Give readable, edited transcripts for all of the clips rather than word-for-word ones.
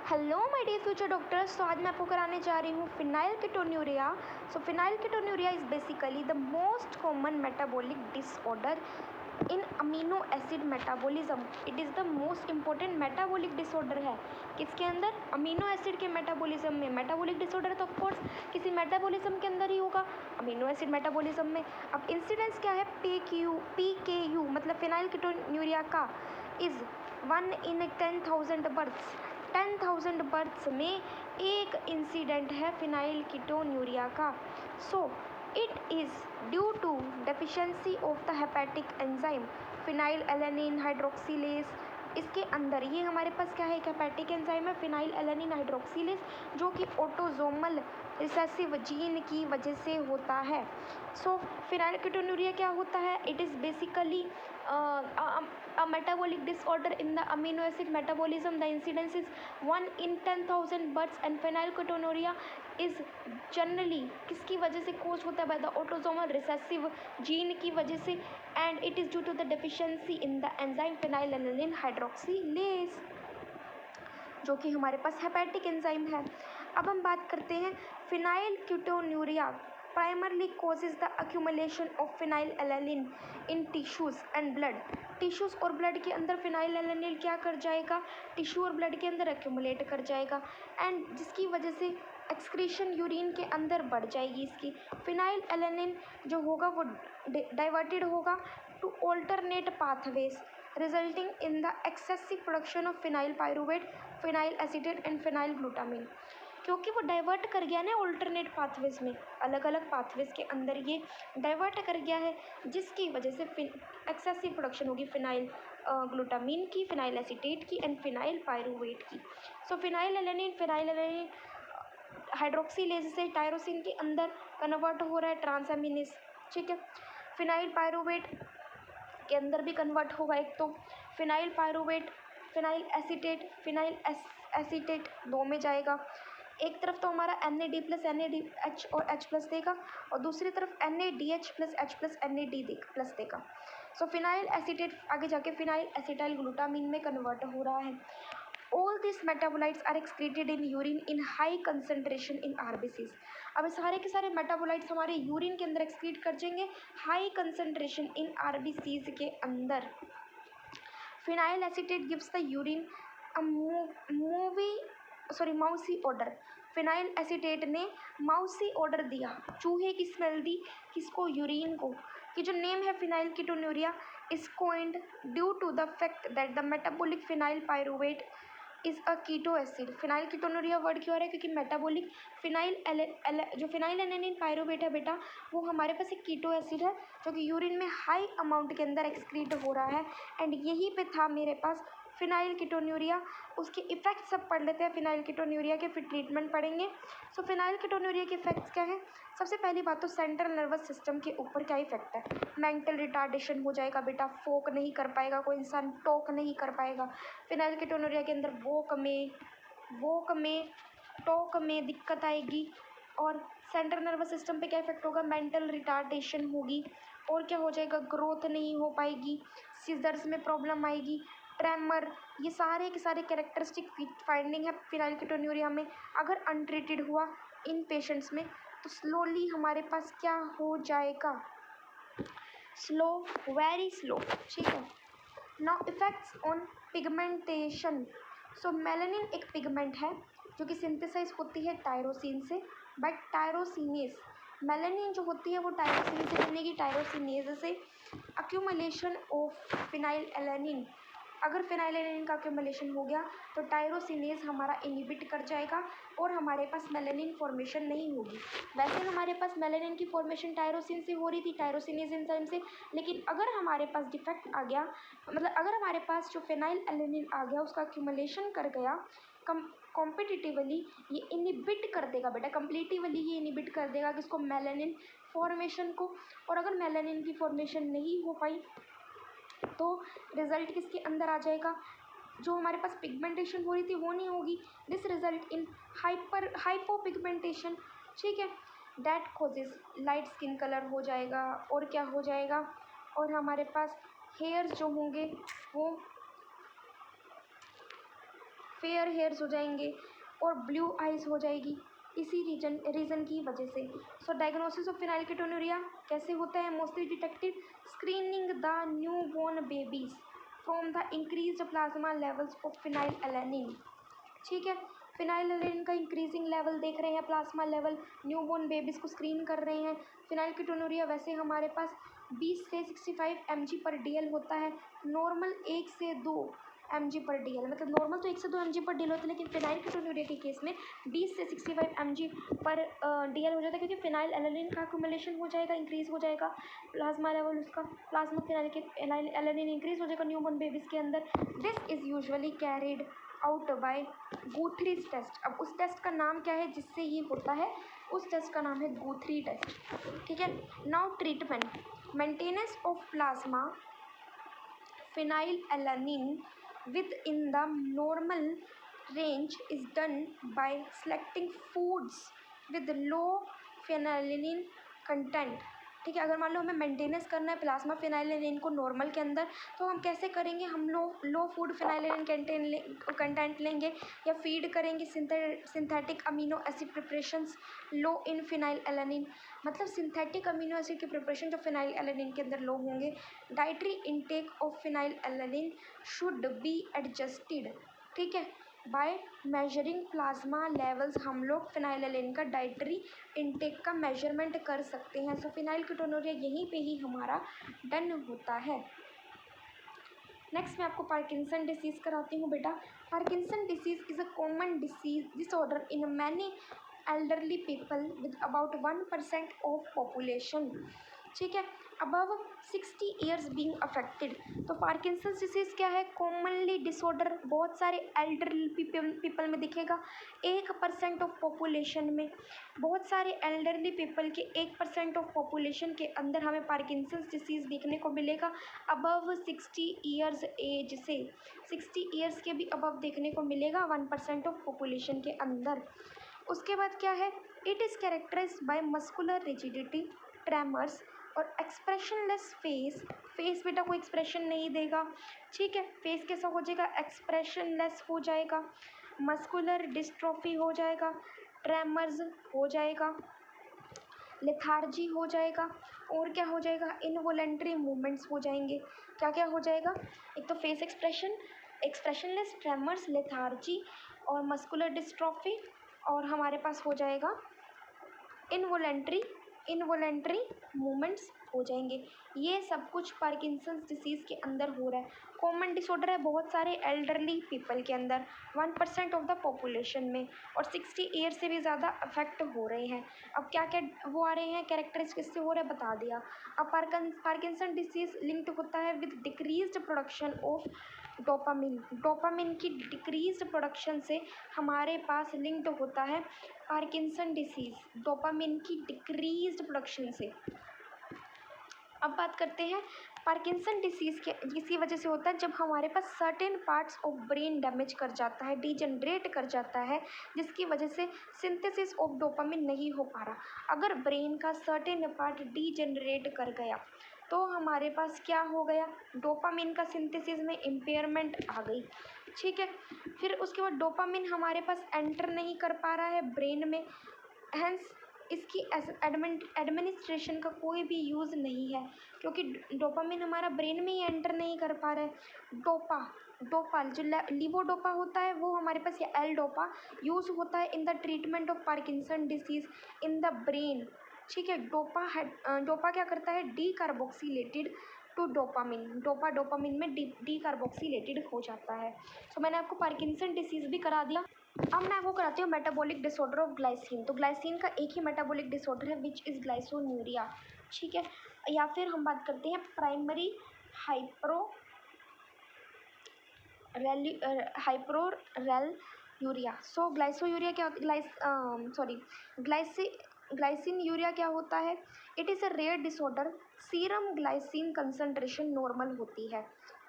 Hello my dear future doctors. तो आज मैं आपको कराने जा रही हूँ phenylketonuria. So phenylketonuria is basically the most common metabolic disorder in amino acid metabolism. It is the most important metabolic disorder है किसके अंदर, अमीनो एसिड के मेटाबॉलिज्म में। मेटाबॉलिक डिसऑर्डर तो ऑफकोर्स किसी मेटाबॉलिज्म के अंदर ही होगा, अमीनो एसिड मेटाबॉलिज्म में। अब इंसिडेंस क्या है, PKU मतलब फिनाइल कीटोन्यूरिया का इज़ 1 in 10,000 बर्थ्स। 10,000 बर्थ्स में एक इंसिडेंट है फिनाइल कीटोन्यूरिया का। So it is due to deficiency of the hepatic enzyme phenylalanine hydroxylase. इसके अंदर ये हमारे पास क्या है, एक हेपेटिक एंजाइम है फिनाइल एलेनिन हाइड्रोक्सिलेज, जो कि ऑटोसोमल रिसेसिव जीन की वजह से होता है। सो फिनाइल कीटोन्यूरिया क्या होता है, it is basically a metabolic disorder in the amino acid metabolism. The incidence is 1 in 10,000 births and phenylketonuria is generally किसकी वजह से कोज होता है, by the autosomal recessive gene की वजह से, and it is due to the deficiency in the enzyme phenylalanine hydroxylase, जो कि हमारे पास हेपेटिक एंजाइम है। अब हम बात करते हैं phenyl ketonuria primarily causes the accumulation of phenylalanine in tissues and blood। Tissues और ब्लड के अंदर फिनाइल एलेनिन क्या कर जाएगा, टिश्यू और ब्लड के अंदर एक्यूमुलेट कर जाएगा, एंड जिसकी वजह से एक्सक्रीशन यूरिन के अंदर बढ़ जाएगी इसकी। फिनाइल एलेनिन जो होगा वो डाइवर्टेड होगा to alternate pathways resulting in the excessive production of phenylpyruvate, phenylacetate and phenylglutamine. क्योंकि वो डाइवर्ट कर गया ना ऑल्टरनेट पाथवेज में, अलग अलग पाथवेज के अंदर ये डाइवर्ट कर गया है, जिसकी वजह से एक्सेसिव प्रोडक्शन होगी फिनाइल ग्लूटामिन की, फिनाइल एसिटेट की एंड फिनाइल पायरुवेट की। सो फिनाइल एलेनिन हाइड्रोक्सीलेज से टायरोसिन के अंदर कन्वर्ट हो रहा है ट्रांसएमिनेस, ठीक है। फिनाइल पायरुवेट के अंदर भी कन्वर्ट होगा, एक तो फिनाइल पायरुवेट फिनाइल एसीटेट दो में जाएगा। एक तरफ तो हमारा NAD प्लस NADH और H प्लस देगा, और दूसरी तरफ NADH plus H plus NAD plus देगा। सो फिनाइल एसीटेट आगे जाके फिनाइल एसिटाइल ग्लूटामिन में कन्वर्ट हो रहा है। All this metabolites are excreted in urine in high concentration in RBCs। अब सारे के सारे मेटाबोलाइट्स हमारे यूरिन के अंदर एक्सक्रीट कर जाएंगे हाई कंसनट्रेशन इन RBCs के अंदर। Phenyl acetate gives the urine mousy odour. Phenyl acetate ने माउसी ऑर्डर दिया, चूहे की स्मेल दी किसको, यूरिन को, कि जो नेम है phenylketonuria is coined due to the fact that the metabolic phenyl pyruvate is a keto acid. Phenylketonuria word क्यों आ रहा है, क्योंकि मेटाबॉलिक जो फिनाइल एलेनिन पायरुवेट है बेटा, वो हमारे पास एक कीटो एसिड है जो कि यूरिन में हाई अमाउंट के अंदर एक्सक्रीट हो रहा है, एंड यहीं पे था मेरे पास फिनाइल कीटोन्यूरिया। उसके इफ़ेक्ट सब पढ़ लेते हैं फिनाइल कीटोन्यूरिया के, फिर ट्रीटमेंट पढ़ेंगे। सो फिनाइल कीटोन्यूरिया के इफेक्ट्स क्या है, सबसे पहली बात तो सेंट्रल नर्वस सिस्टम के ऊपर क्या इफेक्ट है, मेंटल रिटार्डेशन हो जाएगा बेटा, फोक नहीं कर पाएगा कोई इंसान, टॉक नहीं कर पाएगा। फिनाइल कीटोन्यूरिया के अंदर वोक में टॉक में दिक्कत आएगी, और सेंट्रल नर्वस सिस्टम पे क्या इफेक्ट होगा, मेंटल रिटार्डेशन होगी, और क्या हो जाएगा, ग्रोथ नहीं हो पाएगी, सीजर्स में प्रॉब्लम आएगी, ट्रेमर, ये सारे के सारे कैरेक्टरिस्टिक फाइंडिंग है फिनाइल कीटोन्यूरिया में। अगर अनट्रीटेड हुआ इन पेशेंट्स में तो स्लोली हमारे पास क्या हो जाएगा, स्लो, वेरी स्लो, ठीक है। Now effects on pigmentation. So melanin एक पिगमेंट है जो कि सिंथेसाइज होती है टायरोसिन से, बट टायरोसिनेज, मेलानिन जो होती है वो टायरोसिन से बनेगी, टायरोसिनेज से। अक्यूमुलेशन ऑफ फिनाइल एलेनिन, अगर फिनाइल एलेनिन का अक्यूमुलेशन हो गया तो टायरोसिनेज हमारा इनहिबिट कर जाएगा और हमारे पास मेलानिन फॉर्मेशन नहीं होगी। वैसे हमारे पास मेलानिन की फॉर्मेशन टायरोसिन से हो रही थी, टायरोसिनेज एंजाइम से, लेकिन अगर हमारे पास डिफेक्ट आ गया, मतलब अगर हमारे पास जो फिनाइल एलेनिन आ गया उसका अक्यूमुलेशन कर गया, कॉम्पिटिटिवली ये इनहिबिट कर देगा बेटा, कम्प्लीटिवली ये इनहिबिट कर देगा किसको, मेलानिन फॉर्मेशन को। और अगर मेलानिन की फॉर्मेशन नहीं हो पाई तो रिज़ल्ट किसके अंदर आ जाएगा, जो हमारे पास पिगमेंटेशन हो रही थी वो नहीं होगी, दिस रिजल्ट इन हाइपोपिगमेंटेशन, ठीक है, that causes light skin colour हो जाएगा, और क्या हो जाएगा, और हमारे पास हेयर्स जो होंगे वो फेयर हेयर्स हो जाएंगे और ब्लू आइज हो जाएगी इसी रीज़न की वजह से। सो डायग्नोसिस ऑफ फिनाइलकेटोन्यूरिया कैसे होता है? Mostly detected screening the newborn babies from the increased plasma levels of phenylalanine. ठीक है, फिनाइल एलेनिन का इंक्रीजिंग लेवल देख रहे हैं, plasma level, newborn babies को स्क्रीन कर रहे हैं। फिनाइलकेटोन्यूरिया वैसे हमारे पास 20 से 65 mg/dl होता है, नॉर्मल 1 से 2 mg/dl, मतलब नॉर्मल तो 1 से 2 mg/dl होता है, लेकिन फिनाइलकेटोन्यूरिया के केस में 20 से 65 mg/dl हो जाता है, क्योंकि फिनाइल एलेनिन का अक्यूमुलेशन हो जाएगा, इंक्रीज़ हो जाएगा प्लाज्मा लेवल, उसका प्लाज्मा फिनाइल एलेनिन इंक्रीज़ हो जाएगा न्यूबॉर्न बेबीज़ के अंदर। This is usually carried out by Guthrie's test. अब उस टेस्ट का नाम क्या है जिससे ये होता है? उस टेस्ट का नाम है गुथरी टेस्ट। ठीक है, now treatment, maintenance of plasma phenylalanine within the normal range is done by selecting foods with low phenylalanine content। ठीक है, अगर मान लो हमें मेंटेनेंस करना है प्लाज्मा फिनाइलेनिन को नॉर्मल के अंदर, तो हम कैसे करेंगे? हम लो फूड फिनाइलेनिन कंटेंट लेंगे या फीड करेंगे सिंथेटिक अमीनो एसिड प्रिपरेशंस लो इन फिनाइल एलेनिन, मतलब सिंथेटिक अमीनो एसिड के प्रिपरेशन जो फिनाइल एलेनिन के अंदर लो होंगे। Dietary intake of phenyl alanine should be adjusted. ठीक है, बाय मेजरिंग प्लाज्मा लेवल्स हम लोग फिनाइलेनिन का डाइटरी इनटेक का मेजरमेंट कर सकते हैं। सो फिनाइलकेटोन्यूरिया यहीं पे ही हमारा डन होता है। नेक्स्ट मैं आपको पार्किंसन डिसीज़ कराती हूँ बेटा। Parkinson disease is a common disorder in many elderly people with about 1% of population. ठीक है, अबव 60 ईयर्स बीइंग अफेक्टेड। तो पार्किंसंस डिसीज़ क्या है? कॉमनली डिसऑर्डर, बहुत सारे एल्डरली पीपल में दिखेगा, 1% ऑफ पॉपुलेशन में, बहुत सारे एल्डरली पीपल के 1% ऑफ पॉपुलेशन के अंदर हमें पार्किंसंस डिसीज़ देखने को मिलेगा अबव 60 ईयर्स एज से, 60 ईयर्स के भी अबव देखने को मिलेगा 1% ऑफ पॉपुलेशन के अंदर। उसके बाद क्या है? It is characterized by muscular rigidity, tremors और एक्सप्रेशनलेस फेस बेटा कोई एक्सप्रेशन नहीं देगा। ठीक है, फेस कैसा हो जाएगा? एक्सप्रेशनलेस हो जाएगा, मस्कुलर डिस्ट्रॉफी हो जाएगा, ट्रेमर्स हो जाएगा, लेथार्जी हो जाएगा, और क्या हो जाएगा? इनवॉलेंट्री मूवमेंट्स हो जाएंगे। क्या क्या हो जाएगा? एक तो फेस एक्सप्रेशनलेस, ट्रेमर्स, लेथार्जी और मस्कुलर डिस्ट्रॉफी, और हमारे पास हो जाएगा इनवॉलेंट्री मूवमेंट्स हो जाएंगे। ये सब कुछ पार्किंसंस डिसीज़ के अंदर हो रहा है। कॉमन डिसऑर्डर है बहुत सारे एल्डरली पीपल के अंदर, 1% ऑफ द पॉपुलेशन में, और 60 ईयर से भी ज़्यादा अफेक्ट हो रहे हैं। अब क्या क्या वो आ रहे हैं, कैरेक्टरिस्टिक्स किससे हो रहा है बता दिया। अब पार्किंसन डिसीज़ लिंक्ड होता है with decreased production of dopamine की डिक्रीज्ड प्रोडक्शन से हमारे पास लिंक्ड होता है पार्किंसन डिसीज़, डोपामिन की डिक्रीज्ड प्रोडक्शन से। अब बात करते हैं पार्किंसन डिसीज़ के किसी वजह से होता है जब हमारे पास certain parts of brain damage कर जाता है, डीजनरेट कर जाता है, जिसकी वजह से सिंथेसिस ऑफ डोपामिन नहीं हो पा रहा। अगर ब्रेन का सर्टेन पार्ट डीजनरेट कर गया तो हमारे पास क्या हो गया? डोपामिन का सिंथेसिस में इम्पेयरमेंट आ गई। ठीक है, फिर उसके बाद डोपामिन हमारे पास एंटर नहीं कर पा रहा है ब्रेन में, हैंस इसकी एडमिनिस्ट्रेशन का कोई भी यूज़ नहीं है, क्योंकि डोपामिन हमारा ब्रेन में ही एंटर नहीं कर पा रहा है। डोपा जो लीवोडोपा होता है वो हमारे पास, या एल डोपा यूज़ होता है in the treatment of Parkinson disease in the brain. ठीक है, डोपा क्या करता है? डी कार्बोक्सीलेटेड टू डोपामिन, डोपामिन में डी कार्बोक्सीलेटेड हो जाता है। तो मैंने आपको पार्किंसन डिसीज़ भी करा दिया। अब मैं आपको कराती हूँ मेटाबॉलिक डिसऑर्डर ऑफ ग्लाइसिन। तो ग्लाइसिन का एक ही मेटाबॉलिक डिसऑर्डर है विच इज़ ग्लाइसोन्यूरिया। ठीक है, या फिर हम बात करते हैं प्राइमरी हाइपोरेल यूरिया। सो ग्लाइसोयूरिया क्या, ग्लाइसिन यूरिया क्या होता है? It is a rare disorder, serum glycine concentration normal होती है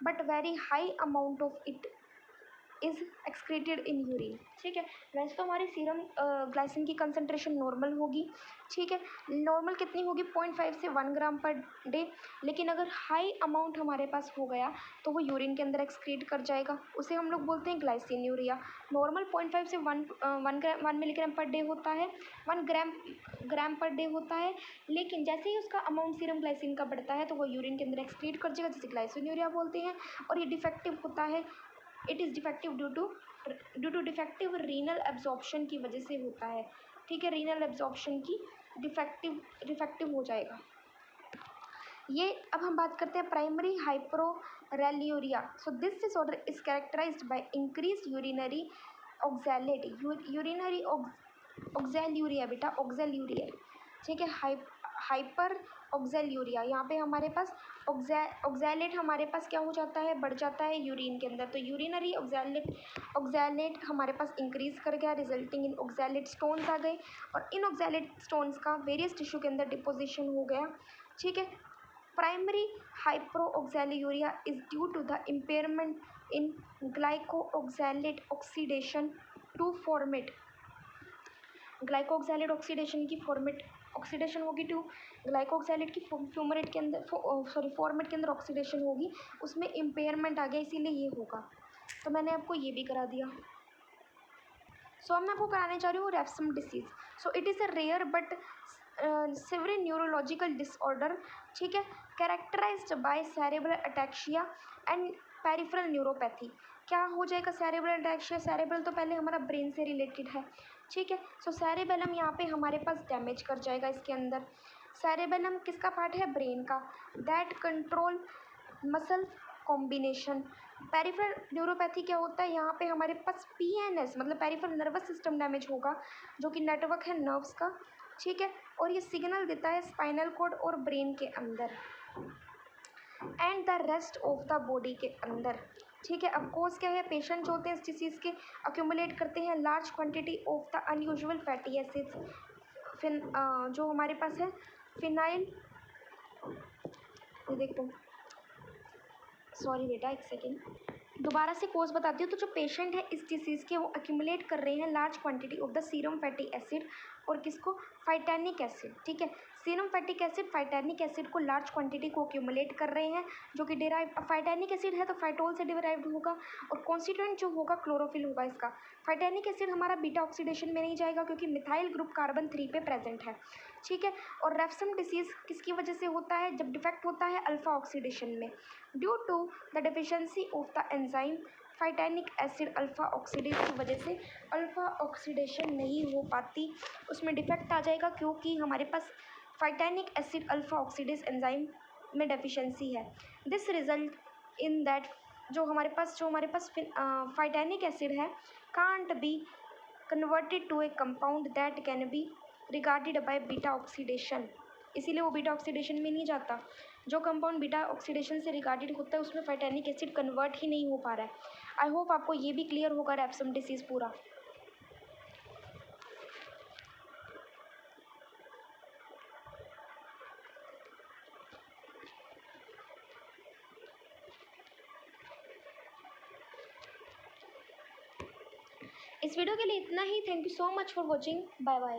but very high amount of it is excreted in urine. ठीक है, वैसे तो हमारी सीरम ग्लाइसिन की कंसनट्रेशन नॉर्मल होगी। ठीक है, नॉर्मल कितनी होगी 0.5 से 1 ग्राम पर डे, लेकिन अगर हाई अमाउंट हमारे पास हो गया तो वो यूरिन के अंदर एक्सक्रीट कर जाएगा, उसे हम लोग बोलते हैं ग्लाइसिन्यूरिया। नॉर्मल 0.5 से 1 मिलीग्राम पर डे होता है, 1 ग्राम पर डे होता है, लेकिन जैसे ही उसका अमाउंट सीरम ग्लाइसिन का बढ़ता है तो वो यूरिन के अंदर एक्सक्रीट कर जाएगा, जिसे ग्लाइसिन्यूरिया बोलते हैं। और ये डिफेक्टिव होता है, it is defective due to defective renal absorption की वजह से होता है। ठीक है, रीनल एब्जॉर्प्शन की डिफेक्टिव हो जाएगा ये। अब हम बात करते हैं प्राइमरी हाइपरोरेल्यूरिया। So this disorder is characterised by increased urinary oxalate, urinary oxaluria, बेटा ऑक्सैल्यूरिया। ठीक है, हाइपर ऑक्सैल्यूरिया, यहाँ पे हमारे पास ऑक्सैलेट हमारे पास क्या हो जाता है, बढ़ जाता है यूरिन के अंदर, तो यूरिनरी ऑक्सैलेट हमारे पास इंक्रीज कर गया, रिजल्टिंग इन ऑक्सैलेट स्टोन्स आ गए, और इन ऑक्सैलेट स्टोन्स का वेरियस टिश्यू के अंदर डिपोजिशन हो गया। ठीक है, primary hyperoxaluria is due to the impairment in glyoxylate oxidation to formate, glyoxylate oxidation की ऑक्सीडेशन होगी टू ग्लाइकोऑक्सैलेट की फ्यूमरेट के अंदर फॉर्मेट के अंदर ऑक्सीडेशन होगी, उसमें इम्पेयरमेंट आ गया, इसीलिए ये होगा। तो मैंने आपको ये भी करा दिया। सो अब मैं आपको कराने जा रही हूँ Refsum disease. So it is a rare but severe neurological disorder. ठीक है, characterized by cerebral ataxia and peripheral neuropathy. क्या हो जाएगा सेरेब्रल अटैक्सिया, सेरेब्रल तो पहले हमारा ब्रेन से रिलेटेड है। ठीक है, सो सेरेबेलम यहाँ पे हमारे पास डैमेज कर जाएगा इसके अंदर। सेरेबेलम किसका पार्ट है, ब्रेन का, that control muscle combination. Peripheral neuropathy क्या होता है, यहाँ पे हमारे पास पीएनएस मतलब पेरिफेरल नर्वस सिस्टम डैमेज होगा, जो कि नेटवर्क है नर्व्स का। ठीक है, और ये सिग्नल देता है स्पाइनल कॉर्ड और ब्रेन के अंदर and the rest of the body के अंदर। ठीक है, अब कोज क्या है, पेशेंट जो होते हैं इस डिसीज़ के अक्यूमुलेट करते हैं large quantity of the unusual fatty acids. फिर जो हमारे पास है फिनाइल, देखो सॉरी बेटा एक सेकेंड, दोबारा से कोर्स बताती हूँ। तो जो पेशेंट है इस डिसीज़ के, वो अक्यूमुलेट कर रहे हैं large quantity of the serum fatty acid और किसको, फाइटैनिक एसिड। ठीक है, सीरम फैटिक एसिड फाइटैनिक एसिड को लार्ज क्वांटिटी को अक्यूमुलेट कर रहे हैं, जो कि डिराइव फाइटैनिक एसिड है तो फाइटोल से डिराइव्ड होगा, और कॉन्स्टिट्यूएंट जो होगा क्लोरोफिल होगा इसका। फाइटैनिक एसिड हमारा बीटा ऑक्सीडेशन में नहीं जाएगा क्योंकि मिथाइल ग्रुप कार्बन 3 पे प्रेजेंट है। ठीक है, और रेफसम डिसीज़ किसकी वजह से होता है, जब डिफेक्ट होता है अल्फा ऑक्सीडेशन में, due to the deficiency of the enzyme phytanic acid alpha oxidase की वजह से अल्फा ऑक्सीडेशन नहीं हो पाती, उसमें डिफेक्ट आ जाएगा क्योंकि हमारे पास phytanic acid alpha oxidase enzyme में डेफिशिएंसी है। दिस रिजल्ट इन दैट जो हमारे पास फाइटैनिक एसिड है can't be converted to a compound that can be regarded by beta oxidation, इसीलिए वो बीटा ऑक्सीडेशन में नहीं जाता। जो कंपाउंड बीटा ऑक्सीडेशन से रिगार्डेड होता है उसमें फाइटैनिक एसिड कन्वर्ट ही नहीं हो पा रहा है। आई होप आपको ये भी क्लियर होगा रेफसम डिसीज़ पूरा। इस वीडियो के लिए इतना ही। Thank you so much for watching, bye bye.